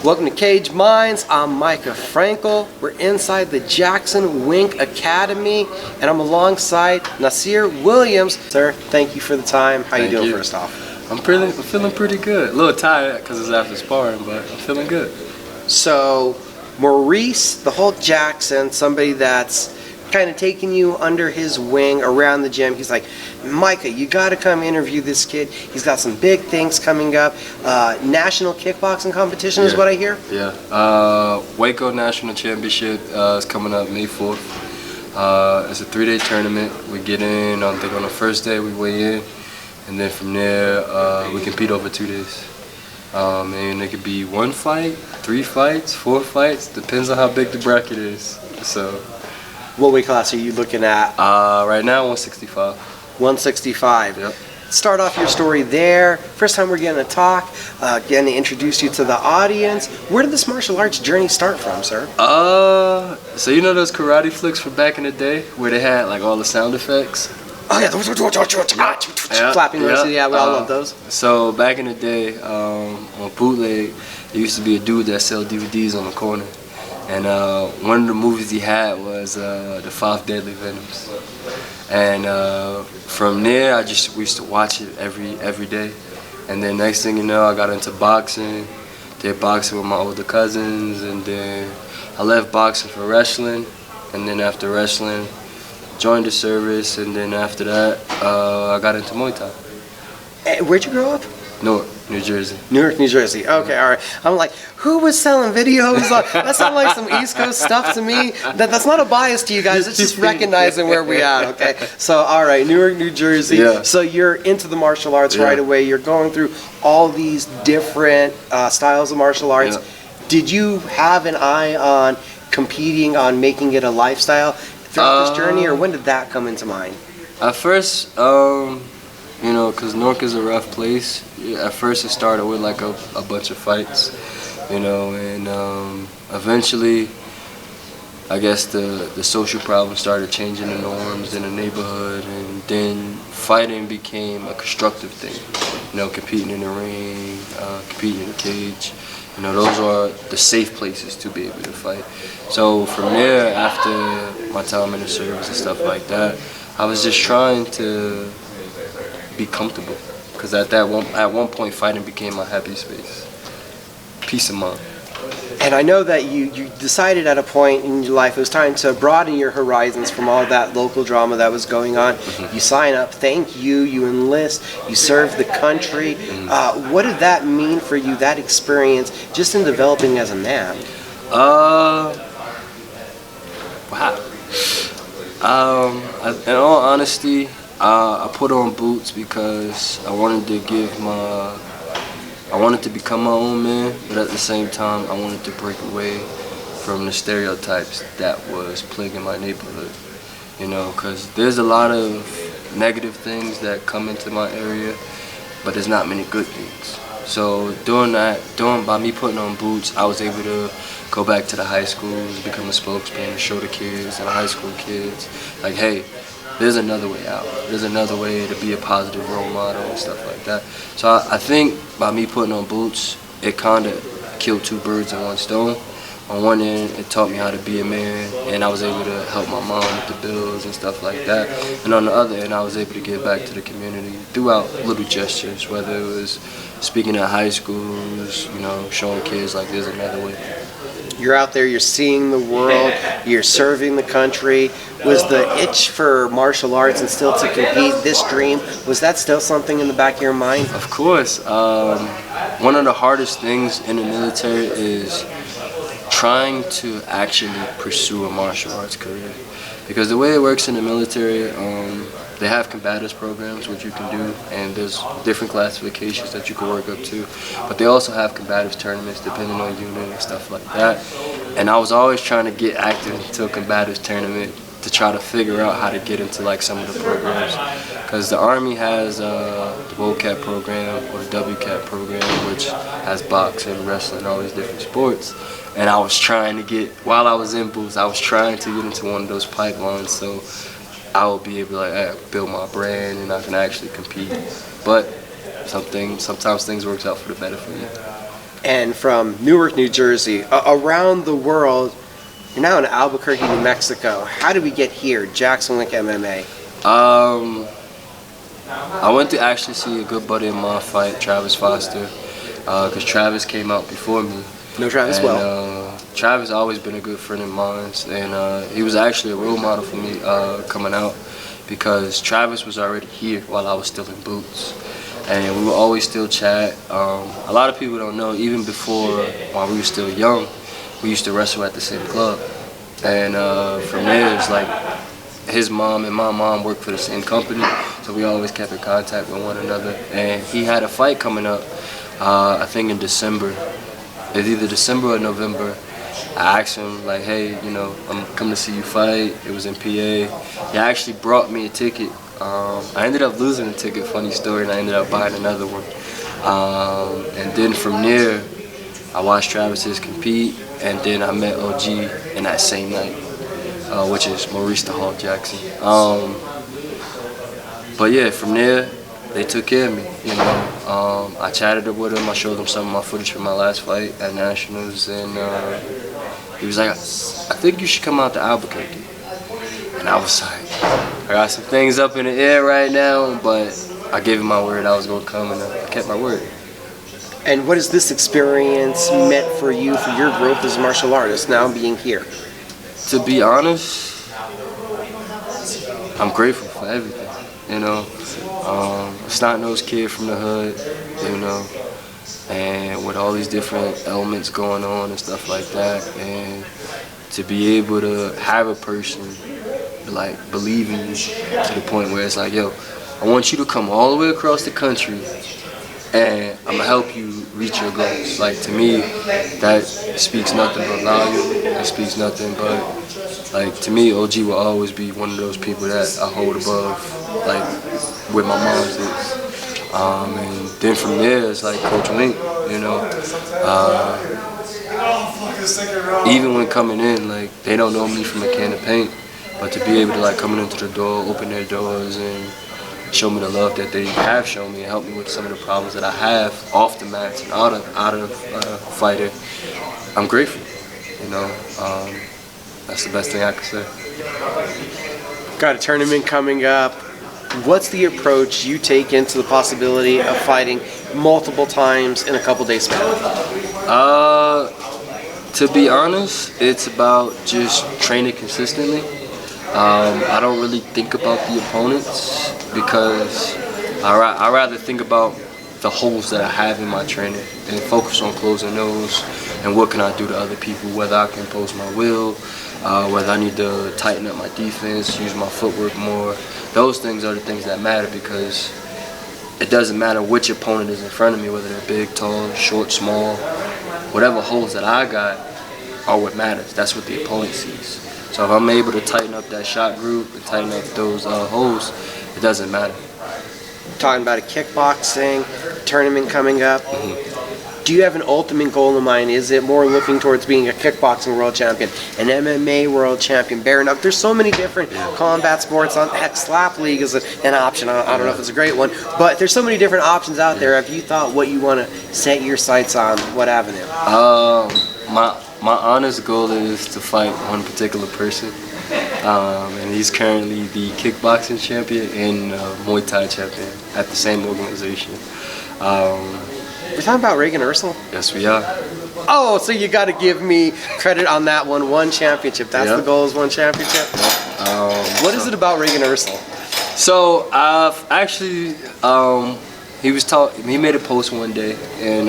Welcome to Cage Minds. I'm Mika Frankl. We're inside the Jacksonwink Academy, and I'm alongside Nassir Williams. Sir, thank you for the time. How you doing first off? I'm feeling pretty good. A little tired because it's after sparring, but I'm feeling good. So, Maurice, the Hulk Jackson, somebody that's kind of taking you under his wing around the gym. He's like, Mika, you got to come interview this kid. He's got some big things coming up. National Kickboxing competition is what I hear? Yeah. Waco National Championship is coming up May 4th. It's a 3-day tournament. We get in, I think on the first day we weigh in, and then from there we compete over 2 days. And it could be 1 fight, 3 fights, 4 fights, depends on how big the bracket is. So. What weight class are you looking at? Right now, 165. 165. Yep. Start off your story there. First time we're getting to talk, getting to introduce you to the audience. Where did this martial arts journey start from, sir? So you know those karate flicks from back in the day where they had like all the sound effects? Oh yeah, flapping those. Yeah, we all love those. So back in the day, on bootleg, there used to be a dude that sell DVDs on the corner. And one of the movies he had was the 5 Deadly Venoms, and from there we used to watch it every day. And then next thing you know, I got into boxing. Did boxing with my older cousins, and then I left boxing for wrestling. And then after wrestling, joined the service, and then after that, I got into Muay Thai. Hey, where'd you grow up? Newark, New Jersey. Newark, New Jersey. Okay, all right. I'm like, who was selling videos? That sounds like some East Coast stuff to me. That's not a bias to you guys. It's just recognizing where we at. Okay. So, all right, Newark, New Jersey. Yeah. So you're into the martial arts right away. You're going through all these different styles of martial arts. Yeah. Did you have an eye on competing, on making it a lifestyle throughout this journey, or when did that come into mind? At first, you know, because Newark is a rough place. At first it started with like a bunch of fights, you know, and eventually I guess the social problems started changing the norms in the neighborhood, and then fighting became a constructive thing, you know, competing in the ring, competing in the cage. You know, those are the safe places to be able to fight. So from there, after my time in the service and stuff like that, I was just trying to be comfortable, because at one point fighting became my happy space, peace of mind. And I know that you decided at a point in your life it was time to broaden your horizons from all that local drama that was going on. Mm-hmm. You sign up, you enlist, you serve the country. Mm-hmm. What did that mean for you, that experience, just in developing as a man? Wow. In all honesty, I put on boots because I wanted to become my own man, but at the same time, I wanted to break away from the stereotypes that was plaguing my neighborhood. You know, because there's a lot of negative things that come into my area, but there's not many good things. So by me putting on boots, I was able to go back to the high schools, become a spokesman, show the kids and the high school kids, like, hey, there's another way out. There's another way to be a positive role model and stuff like that. So I think by me putting on boots, it kind of killed 2 birds in 1 stone. On one end, it taught me how to be a man, and I was able to help my mom with the bills and stuff like that. And on the other end, I was able to give back to the community throughout little gestures, whether it was speaking at high schools, you know, showing kids like there's another way. You're out there, you're seeing the world, you're serving the country. Was the itch for martial arts and still to compete, this dream, was that still something in the back of your mind? Of course. One of the hardest things in the military is trying to actually pursue a martial arts career. Because the way it works in the military, they have combatives programs, which you can do, and there's different classifications that you can work up to. But they also have combatives tournaments depending on unit and stuff like that. And I was always trying to get active into a combatives tournament to try to figure out how to get into like some of the programs. Because the Army has the WOCAP program or the WCAP program, which has boxing, wrestling, all these different sports. And I was trying to get, while I was in boots, I was trying to get into one of those pipelines, so I will be able to build my brand and I can actually compete. But sometimes things works out for the better for me. and from Newark, New Jersey, around the world. You're now in Albuquerque, New Mexico. How did we get here, Jacksonwink MMA? I went to actually see a good buddy of mine fight, Travis Foster, because Travis came out before me. No Travis and, well. Travis has always been a good friend of mine, and he was actually a role model for me coming out, because Travis was already here while I was still in boots. And we would always still chat. A lot of people don't know, even before, while we were still young, we used to wrestle at the same club. And from there, it's like his mom and my mom worked for the same company, so we always kept in contact with one another. And he had a fight coming up, I think in December. It's either December or November. I asked him, like, hey, you know, I'm coming to see you fight. It was in PA. He actually brought me a ticket. I ended up losing the ticket, funny story, and I ended up buying another one. And then from there, I watched Travis's compete, and then I met OG in that same night, which is Maurice the Hawk Jackson. But yeah, from there, they took care of me, you know. I chatted with him, I showed him some of my footage from my last fight at Nationals, and he was like, I think you should come out to Albuquerque. And I was like, I got some things up in the air right now, but I gave him my word I was going to come, and I kept my word. And what has this experience meant for you, for your growth as a martial artist, now being here? To be honest, I'm grateful for everything, you know. A snot-nosed kid from the hood, you know, and with all these different elements going on and stuff like that, and to be able to have a person like believe in you to the point where it's like, yo, I want you to come all the way across the country and I'm gonna help you reach your goals. Like, to me, that speaks nothing but value. It speaks nothing but, like, to me, OG will always be one of those people that I hold above, like, where my mom's is. And then from there, it's like Coach Wink, you know. Even when coming in, like, they don't know me from a can of paint, but to be able to, like, coming into the door, open their doors, and show me the love that they have shown me and help me with some of the problems that I have off the mats and out of fighter, I'm grateful, you know. That's the best thing I can say. Got a tournament coming up. What's the approach you take into the possibility of fighting multiple times in a couple days span? To be honest, it's about just training consistently. I don't really think about the opponents because I rather think about the holes that I have in my training and focus on closing those and what can I do to other people, whether I can impose my will, whether I need to tighten up my defense, use my footwork more. Those things are the things that matter, because it doesn't matter which opponent is in front of me, whether they're big, tall, short, small. Whatever holes that I got are what matters. That's what the opponent sees. So if I'm able to tighten up that shot group and tighten up those holes, it doesn't matter. Talking about a kickboxing tournament coming up. Mm-hmm. Do you have an ultimate goal in mind? Is it more looking towards being a kickboxing world champion, an MMA world champion, bare knuckle? There's so many different combat sports on. Heck, Slap League is an option. I don't know if it's a great one, but there's so many different options out there. Have you thought what you want to set your sights on? What avenue? My honest goal is to fight one particular person, and he's currently the kickboxing champion and Muay Thai champion at the same organization. We're talking about Reagan Ursel? Yes, we are. Oh, so you got to give me credit on that one. One championship. That's the goal, is one championship? What is it about Reagan Ursel? So, actually, he made a post one day, and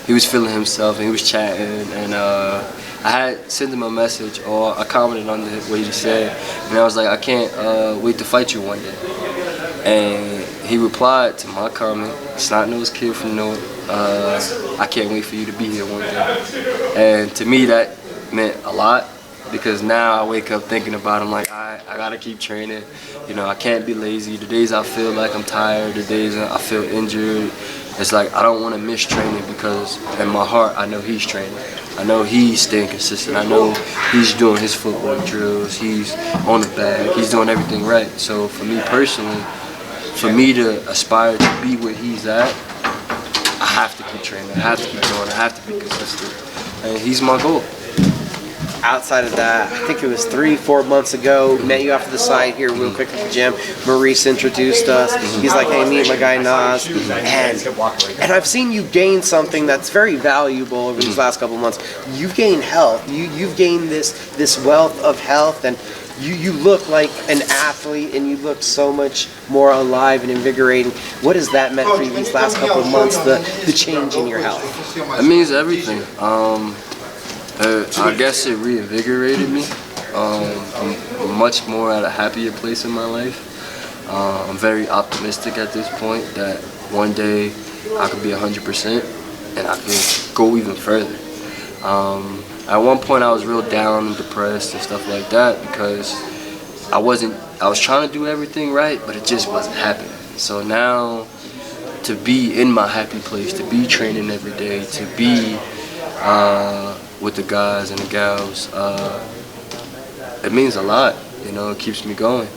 he was feeling himself, and he was chatting, and I had sent him a message, or I commented on what he said, and I was like, I can't wait to fight you one day. And he replied to my comment, snot-nosed kid from Newark, I can't wait for you to be here one day. And to me, that meant a lot, because now I wake up thinking about him like, I gotta keep training. You know, I can't be lazy. The days I feel like I'm tired, the days I feel injured, it's like I don't want to miss training, because in my heart I know he's training. I know he's staying consistent. I know he's doing his footwork drills. He's on the bag. He's doing everything right. So for me personally, for me to aspire to be where he's at, I have to keep training, I have to keep going, I have to be consistent. And he's my goal. Outside of that, I think it was 3-4 months ago, met you off to the side here real quick at the gym. Maurice introduced us. He's like, hey, meet my guy Nas. And I've seen you gain something that's very valuable over these last couple of months. You've gained health. You've gained this wealth of health, and you look like an athlete, and you look so much more alive and invigorating. What has that meant for you these last couple of months, the change in your health? It means everything. I guess it reinvigorated me. I'm much more at a happier place in my life. I'm very optimistic at this point that one day I could be 100% and I can go even further. At one point I was real down and depressed and stuff like that because I was trying to do everything right, but it just wasn't happening. So now to be in my happy place, to be training every day, to be with the guys and the gals, it means a lot. You know, it keeps me going.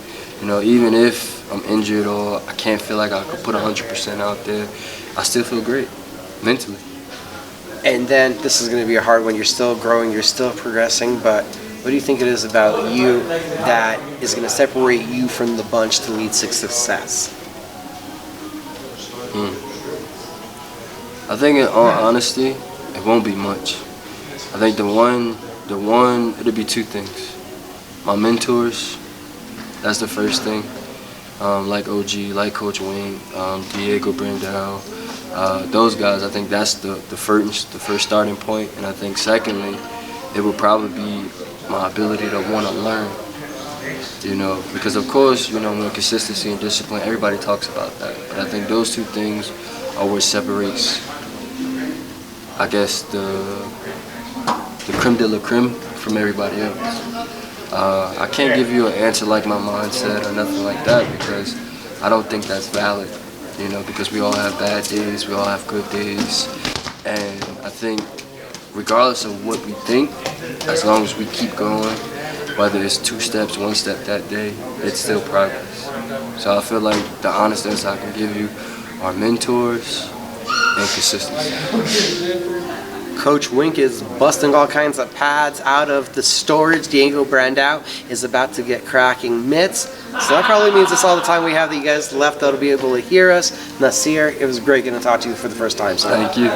You know, even if I'm injured or I can't feel like I could put 100% out there, I still feel great mentally. And then this is going to be a hard one. You're still growing, you're still progressing, but what do you think it is about you that is going to separate you from the bunch to lead to success? I think in all honesty, it won't be much. I think the one, it'll be two things. My mentors, that's the first thing. Like OG, like Coach Wink, Diego Brandao, those guys, I think that's the first starting point. And I think secondly, it would probably be my ability to want to learn. You know, because of course, you know, when consistency and discipline, everybody talks about that. But I think those two things are what separates, I guess, the creme de la creme from everybody else. I can't give you an answer like my mindset or nothing like that because I don't think that's valid, you know, because we all have bad days, we all have good days, and I think regardless of what we think, as long as we keep going, whether it's 2 steps, 1 step that day, it's still progress. So I feel like the honest answer I can give you are mentors and consistency. Coach Wink is busting all kinds of pads out of the storage. Diego Brandao is about to get cracking mitts. So that probably means that's all the time we have that you guys left that'll be able to hear us. Nassir, it was great getting to talk to you for the first time. So. Thank you.